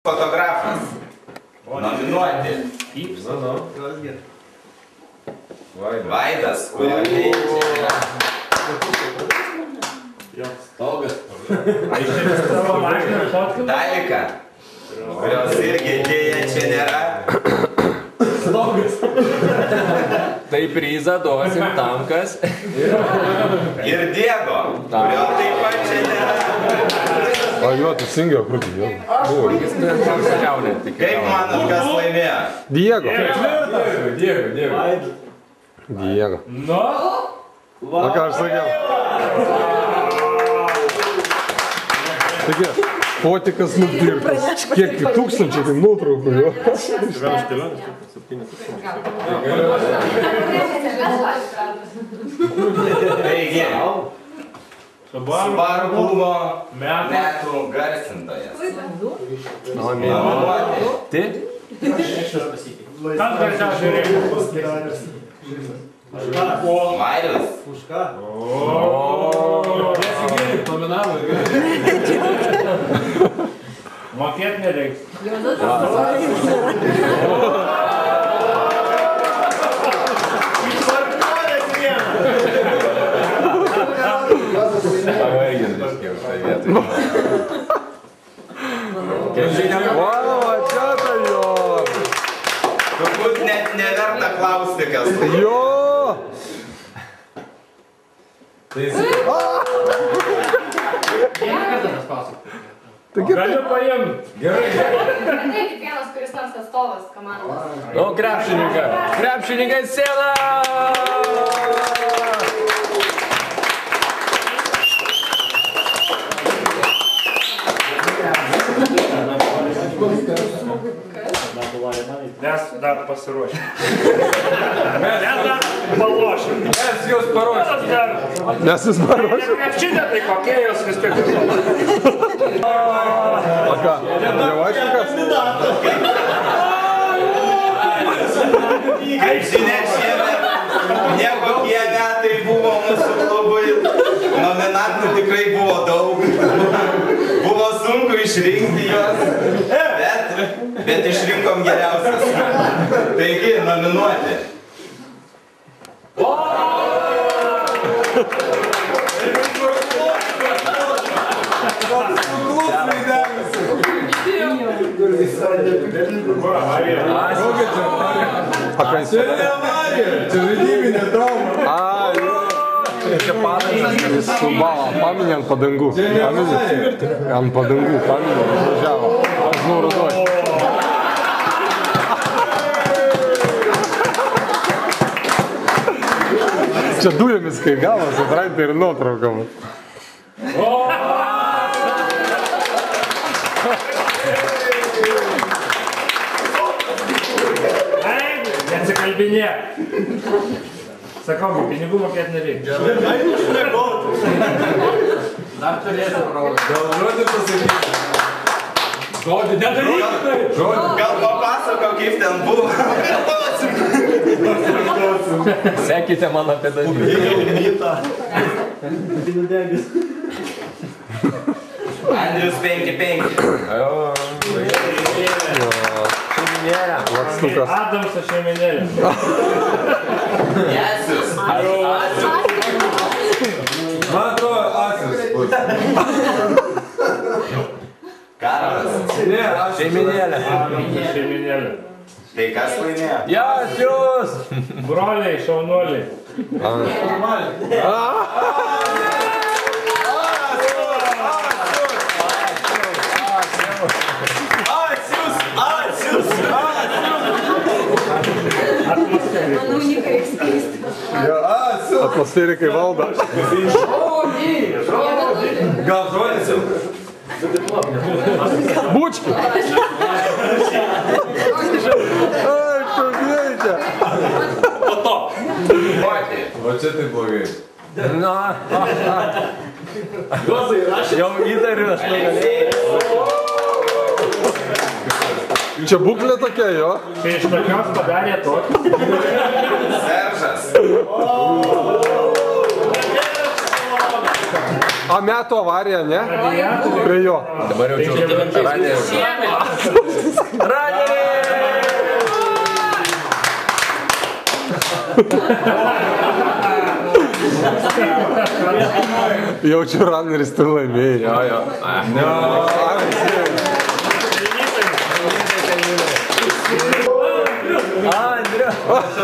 Fotografas. Nominuoti. Vaidas, kurio veikia. Stogas. Dalika, kurios irgi dėja čia nėra. Stogas. Tai prizą duosim tam, kas. Ir Diego, kurio taip pat čia nėra. A jo, teisingai, krūkį, jo. Kaip manot, kas laimėjo? Diego. Diego. Diego. Nu? Na ką aš sakiau? Taigi, fotikas nupirktas. Kiek tūkstančiai tai nuotraukų, jo. Taigi, Subaru klubo metų garsintojas. Nominuoti. Ti? Kas garsiausiai reikia? Marius. Mokėt nereiks. Čia tai jo. Turbūt net neverta klausti, kas tai. Jo. Galiu paimti. Gerai. Ateikit vienas, kuris nors atstovas komandos. Nu, krepšininkai. Krepšininkai sėda! Mes dar pasiruošim. Mes dar palošim. Mes jūs paruošim. Mes jūs paruošim. Krepšinė tai kokie jos vis tiek. A ką? Jau aišku, kas? Kaip žinia, šiemet nekokie metai buvo mūsų klubui. Nominatų tikrai buvo daug. Buvo sunku išrinkti juos, bet išrinkom geriausias. Taigi, nominuoti. Čia žaidiminė trauma. A, jo. Čia padangų. Subalo, paminė ant padangų. Paminė? Ant padangų, paminė, važiavo. Aš nurodoj. Čia dujomis kai galas, atrantai ir nuotraukam. Neatsikalbinė. Sakau, pinigų mokėti nereikia. Dar turėsi pravalgyti. Gal žodį pasakyti? Žodį nedaryti tai. Gal papasakau, kaip ten buvo. Sekite man apie dalyką. Andrius 5-5. Šeiminėlė. Lakstukas. Adamso šeiminėlė. Jasius. Man atrodo, Asius. Karas. Šeiminėlė. Šeiminėlė. Tai kas laimėjo? Jasius! Broliai, šaunuoliai. Atmosferikai valdo. Gal žodis jau? Bučki! Ai, tu veikia! Po to. O čia tai blogai. Na. Jau įtariu, aš nugalėjau. Čia būklė tokia, jo? Tai iš tokios padarė tokį. Seržas. A metų avarija, ne? Prie jo. Dabar jau čia radijas. Jaučiu, Runneris, tu laimėjai. Jo.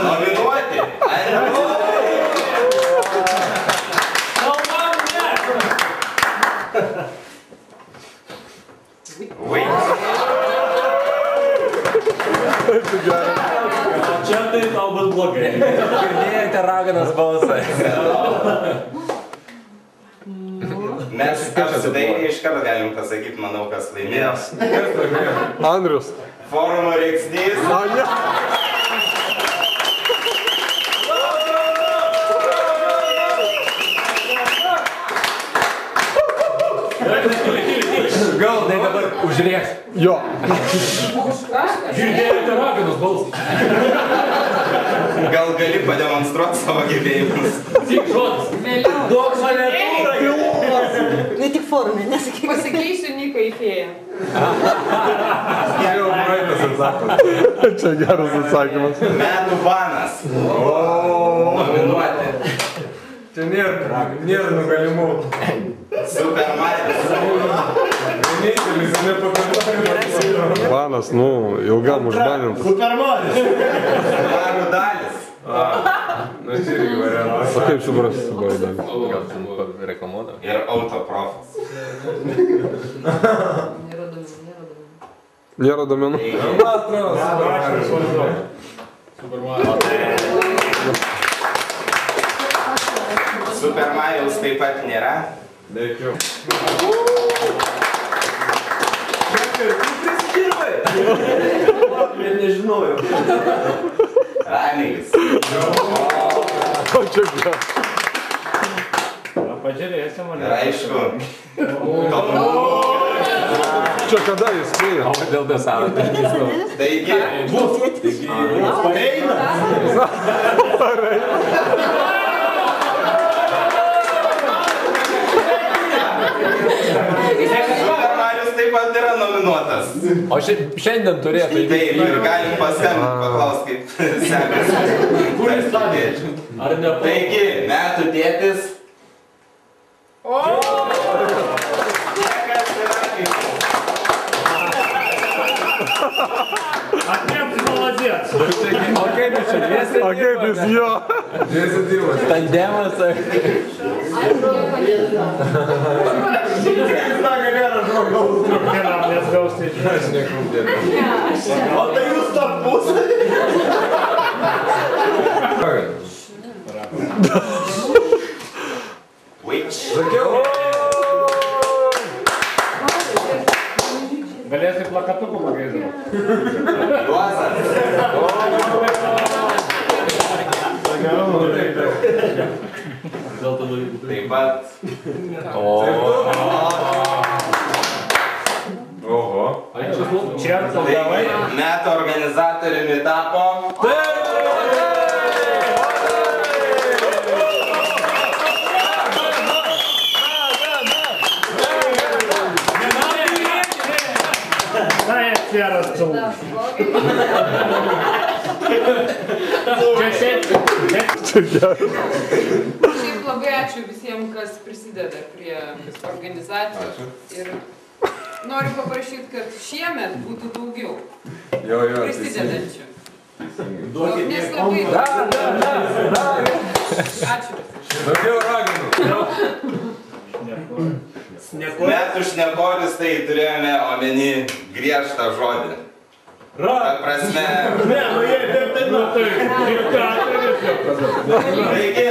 Nominuoti. Čia tai tau bus blogai. Girdėjote raganos balsą. Mes apsidairiai iš karto galim pasakyti, manau, kas laimėjo. Andrius. Forumo Rėksnys. Gal tai dabar užrėks. Jo. Girdėjote raganos balsą. Gal gali pademonstruoti savo gebėjimus? Tik žodis. Duok mane tūrą. Ne tik formė, nesakyk. Pasikeisiu Niką į fėją. Jau praeitas atsakas. Čia geras atsakymas. Metų banas. Nominuoti. Čia nėra nugalimų. Super Mario. Vienintelis nepakartojamas. Banas, nu, ilgam užbanintas. Mario dalis. Nu, čia irgi variantas. O kaip suprasti su baidami? Gal reklamuodavo? Ir autoprofas. Nėra domenų. Super Mariaus taip pat nėra. Dėkiu. Nežinojau. Ranelis. O čia geras. Pažiūrėsim, mane. Ir aišku. Čia kada jis spėjo? Dėl desaro. Taigi. Super Marius taip pat yra nominuotas. O šiandien turėtų Taip, ir galim paskambinti, paklausti, kaip sekasi. Ar ne? Taigi, metų tėtis. Atėms maladės. O kaip jūs čia dviesi? O kaip jis jo? Dviesi dirba. Tandemas. Nes gausti. Aš nekrūdėta. O tai jūs tarpusai. Sakiau. Galėsi plakatukų pakeisti. Juozas. Taip pat. Oho. Čia Taigi, metų organizatoriumi tapo. Šiaip labai ačiū visiems, kas prisideda prie organizacijos. Ir noriu paprašyti, kad šiemet būtų daugiau prisidedančių. Nes labai... Ačiū. Daugiau raganų. Metų šnekorius, tai turėjome omeny griežtą žodį. Ta prasme... Taigi,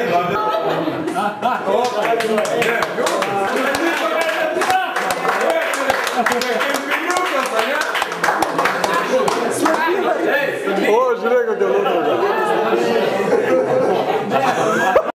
O, žiūrėk, kokia nuotrauka.